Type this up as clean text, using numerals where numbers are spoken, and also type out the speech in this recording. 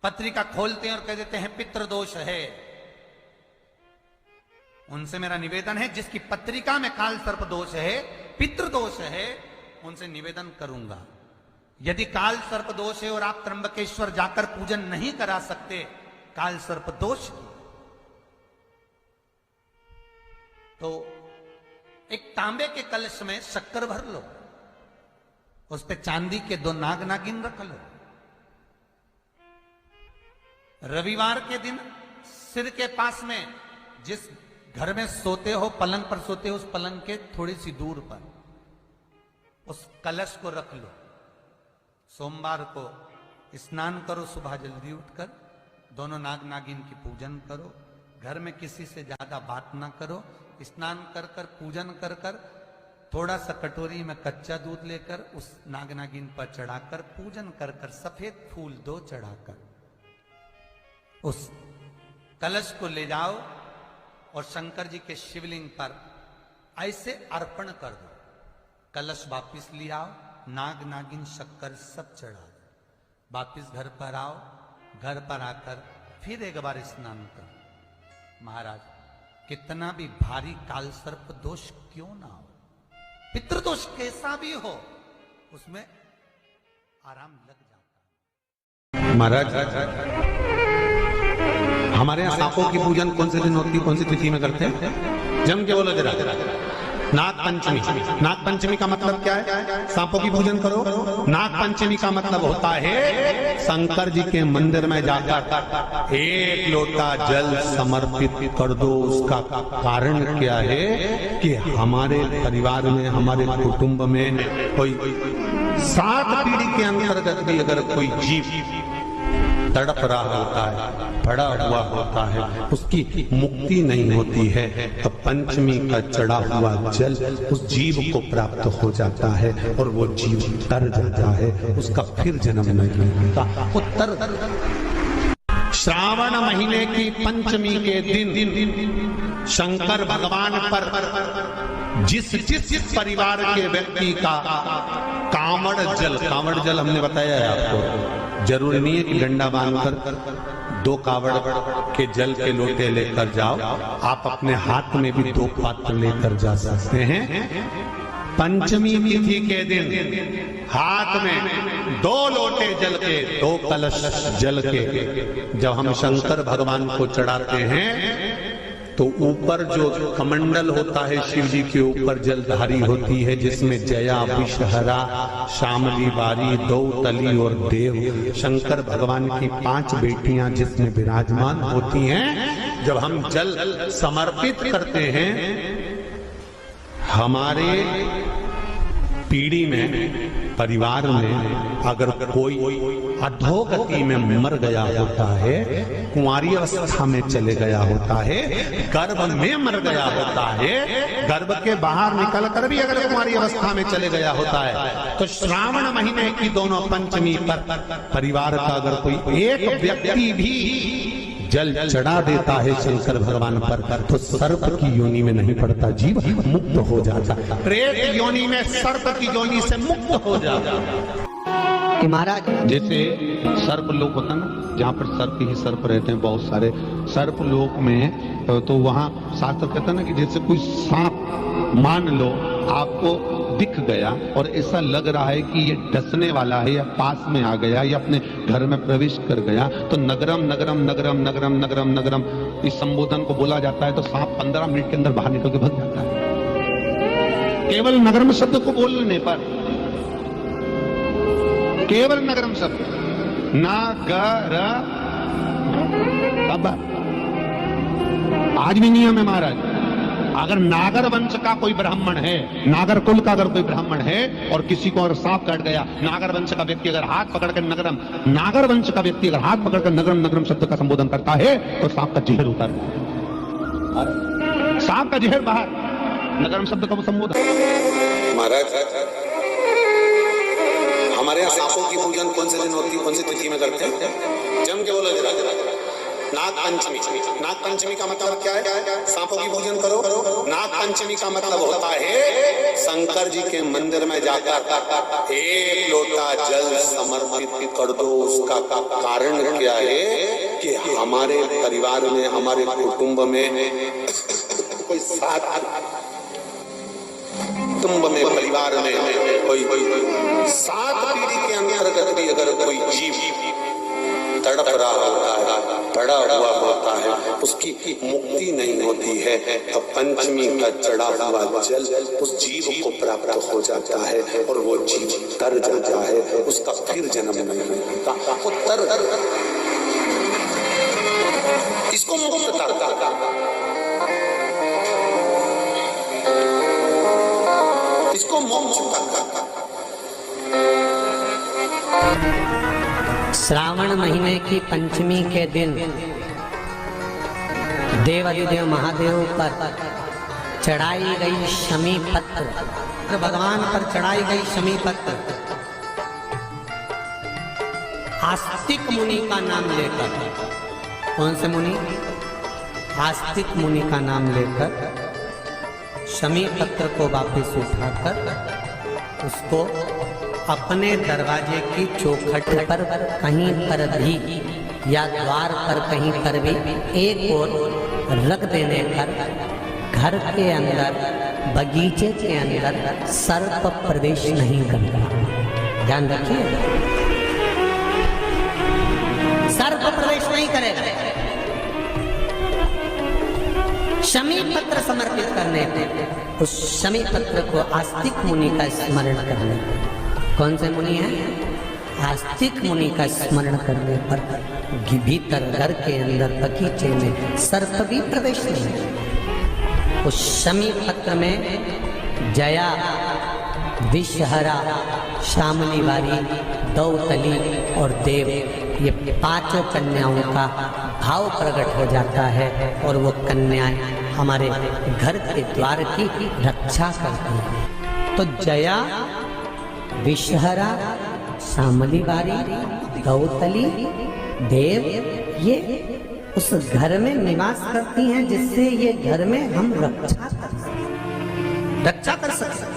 पत्रिका खोलते हैं और कह देते हैं पितृदोष है। उनसे मेरा निवेदन है, जिसकी पत्रिका में काल सर्प दोष है, पितृदोष है, उनसे निवेदन करूंगा, यदि काल सर्प दोष है और आप त्र्यंबकेश्वर जाकर पूजन नहीं करा सकते काल सर्प दोष की, तो एक तांबे के कलश में शक्कर भर लो, उस पे चांदी के 2 नाग नागिन रख लो। रविवार के दिन सिर के पास में जिस घर में सोते हो, पलंग पर सोते हो, उस पलंग के थोड़ी सी दूर पर उस कलश को रख लो। सोमवार को स्नान करो, सुबह जल्दी उठकर दोनों नाग नागिन की पूजन करो, घर में किसी से ज्यादा बात ना करो, स्नान कर कर पूजन कर कर थोड़ा सा कटोरी में कच्चा दूध लेकर उस नाग नागिन पर चढ़ाकर पूजन कर कर सफेद फूल 2 चढ़ाकर उस कलश को ले जाओ और शंकर जी के शिवलिंग पर ऐसे अर्पण कर दो। कलश वापिस ले आओ, नाग नागिन शक्कर सब चढ़ा दो, वापिस घर पर आओ, घर पर आकर फिर एक बार स्नान करो। महाराज, कितना भी भारी काल सर्प दोष क्यों ना हो, पितृदोष कैसा भी हो, उसमें आराम लग जाता है। महाराज, हमारे यहाँ सांपों की पूजन कौन से दिन होती है, कौन सी तिथि में करते हैं? जम के बोलो जरा। नाग पंचमी। नाग पंचमी का मतलब क्या है? सांपों की पूजन करो। नाग पंचमी का मतलब होता है शंकर जी के मंदिर में जाकर 1 लोटा जल समर्पित कर दो। उसका कारण क्या है कि हमारे परिवार में, हमारे कुटुंब में कोई 7 पीढ़ी के अंतर्गत भी अगर कोई जीव तड़प रहा होता है, पड़ा हुआ होता है, उसकी मुक्ति नहीं होती है, तो पंचमी का चढ़ा हुआ जल उस जीव को प्राप्त हो जाता है और वो जीव तर जाता है, उसका फिर जन्म नहीं होता। उत्तर श्रावण महीने की पंचमी के दिन शंकर भगवान पर जिस परिवार के व्यक्ति का कांवड़ जल हमने बताया है आपको, जरूरी नहीं है कि डंडा बांधकर 2 कावड़ के जल के लोटे लेकर जाओ, आप अपने हाथ में भी 2 पात्र लेकर जा सकते हैं। पंचमी तिथि के दिन हाथ में 2 लोटे जल के, 2 कलश जल के जब हम शंकर भगवान को चढ़ाते हैं तो ऊपर जो कमंडल होता है शिव जी के ऊपर जलधारी होती है, जिसमें जया, विषहरा, शामली, बारी, दौतली और देव, शंकर भगवान की 5 बेटियां जिसमें विराजमान होती हैं। जब हम जल समर्पित करते हैं, हमारे पीढ़ी में, परिवार में अगर कोई अधोगति में मर गया होता है, कुंवारी अवस्था में चले गया होता है, गर्भ में मर गया होता है, गर्भ के बाहर निकल कर भी अगर कुंवारी अवस्था में चले गया होता है, तो श्रावण महीने की दोनों पंचमी पर परिवार का अगर कोई एक व्यक्ति भी जल चढ़ा देता है शंकर भगवान पर, तो सर्प की योनि में नहीं पड़ता, जीव मुक्त हो जाता, प्रेत योनि में सर्प की योनि से मुक्त हो जाता। कि महाराज जैसे सर्प लोक होता ना, जहाँ पर सर्प ही सर्प रहते हैं, बहुत सारे सर्प लोक में, तो वहाँ शास्त्र कहता ना कि जैसे कोई सांप मान लो आपको दिख गया और ऐसा लग रहा है कि ये डसने वाला है या पास में आ गया या अपने घर में प्रवेश कर गया, तो नगरम नगरम नगरम नगरम नगरम नगरम इस संबोधन को बोला जाता है, तो सांप 15 मिनट के अंदर बाहर निकल के भाग जाता है। केवल नगरम शब्द को बोलने पर, केवल नगरम शब्द, नागर, अब आज भी नियम है महाराज, अगर नागर वंश का कोई ब्राह्मण है, नागर कुल का अगर कोई ब्राह्मण है और किसी को अगर सांप काट गया, नागर वंश का व्यक्ति अगर हाथ पकड़कर नगरम, नागर वंश का व्यक्ति अगर हाथ पकड़कर नगरम नगरम शब्द का संबोधन करता है, तो सांप का जहर उतर, सांप का जहर बाहर, नगरम शब्द का संबोधन। महाराज, हमारे यहाँ सांपों की पूजन कौन से दिन होती है, कौन सी तिथि में करते हैं? जम के बोलो जरा। नाग पंचमी, नाग पंचमी का मतलब क्या है? सांपों की पूजन करो। नाग पंचमी का मतलब होता है शंकर जी के मंदिर में जाकर एक लोटा जल समर्पित कर दो। उसका कारण क्या है कि हमारे परिवार में, हमारे कुटुंब में कोई कुटुंब में, परिवार में कोई 7 पीढ़ी के अंतर्गत भी अगर कोई जीव तड़प रहा होता है, पड़ा हुआ होता है, उसकी मुक्ति नहीं होती है, तो पंचमी का चढ़ा हुआ जल उस जीव को प्राप्त हो जाता है और वो जीव तर जाता है, उसका फिर जन्म नहीं होता, वो तर इसको मुक्तता इसको मोक्ष कहता। श्रावण महीने की पंचमी के दिन देवाधिदेव महादेव पर चढ़ाई गई शमी पत्र, भगवान पर चढ़ाई गई शमी पत्र आस्तिक मुनि का नाम लेकर, कौन से मुनि? आस्तिक मुनि का नाम लेकर शमी पत्र को वापस उठाकर उसको अपने दरवाजे की चौखट पर कहीं पर भी या द्वार पर कहीं पर भी एक ओर रख देने पर घर के अंदर, बगीचे के अंदर सर्प प्रवेश नहीं करता। ध्यान रखिए, सर्प प्रवेश नहीं करेगा। शमी पत्र समर्पित करने पे उस शमी पत्र को आस्तिक मुनि का स्मरण करने, कौन से मुनि है? आस्तिक मुनि का स्मरण करने पर भीतर घर के अंदर बगीचे में सर्प भी प्रवेश नहीं। उस शमी पत्र में जया, विषहरा, शामली वारी, दौतली और देव, ये 5 कन्याओं का भाव प्रकट हो जाता है और वो कन्याएं हमारे घर के द्वार की रक्षा करती हैं। तो जया, विषहरा, शामली वारी, दौतली, देव, ये उस घर में निवास करती हैं जिससे ये घर में हम रक्षा कर सकते।